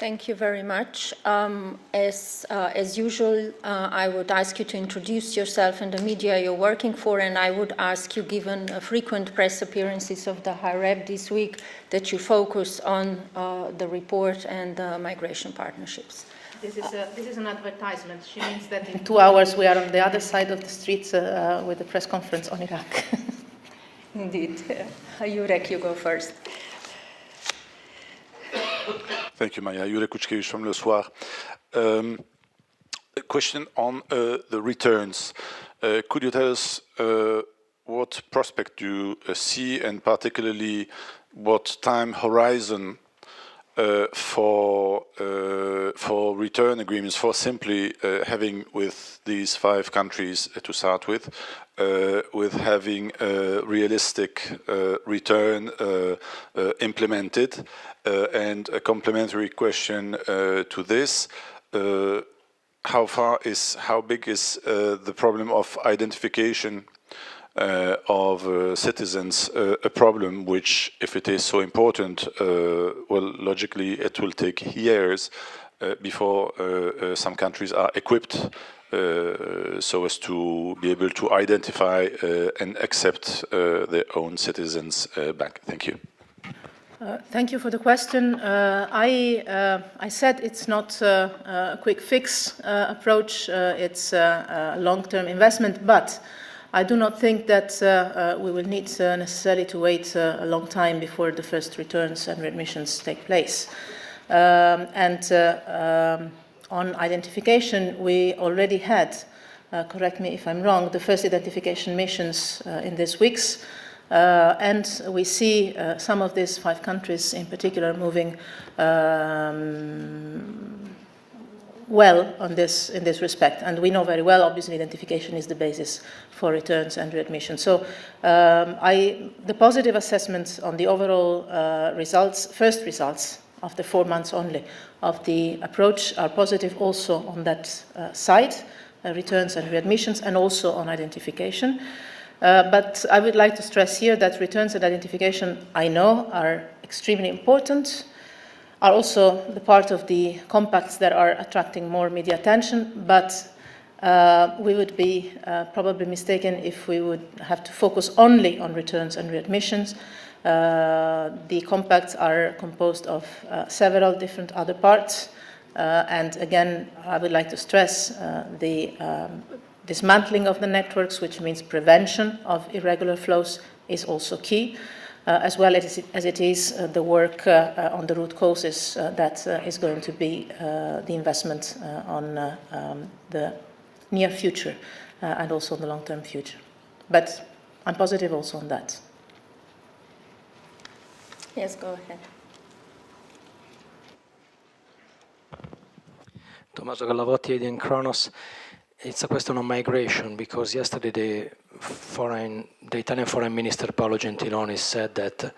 Thank you very much. As usual, I would ask you to introduce yourself and the media you're working for, and I would ask you, given frequent press appearances of the High Rep this week, that you focus on the report and migration partnerships. This is an advertisement. She means that in 2 hours we are on the other side of the streets with a press conference on Iraq. Indeed. Jurek, you go first. Thank you, Maya. Jurek Kuczkiewicz from Le Soir. A question on the returns. Could you tell us what prospect you see, and particularly what time horizon for return agreements, for simply having with these 5 countries to start with having a realistic return implemented? And a complementary question to this, how big is the problem of identification of citizens a problem which, if it is so important, well, logically it will take years before some countries are equipped so as to be able to identify and accept their own citizens back. Thank you. Thank you for the question. I said it's not a quick fix approach, it's a long-term investment, but I do not think that we will need necessarily to wait a long time before the first returns and readmissions take place. On identification, we already had, correct me if I'm wrong, the first identification missions in these weeks. And we see some of these 5 countries in particular moving well in this respect. And we know very well, obviously, identification is the basis for returns and readmission. So the positive assessments on the overall first results after 4 months only of the approach are positive also on that side, returns and readmissions, and also on identification. But I would like to stress here that returns and identification, I know, are extremely important, are also the part of the compacts that are attracting more media attention, but we would be probably mistaken if we would have to focus only on returns and readmissions. The compacts are composed of several different other parts, and again, I would like to stress the dismantling of the networks, which means prevention of irregular flows, is also key, as well as it is the work on the root causes that is going to be the investment on the near future and also the long-term future. But I'm positive also on that. Yes, go ahead. Tommaso Gallavotti, ADN Kronos. It's a question on migration, because yesterday the Italian Foreign Minister Paolo Gentiloni said that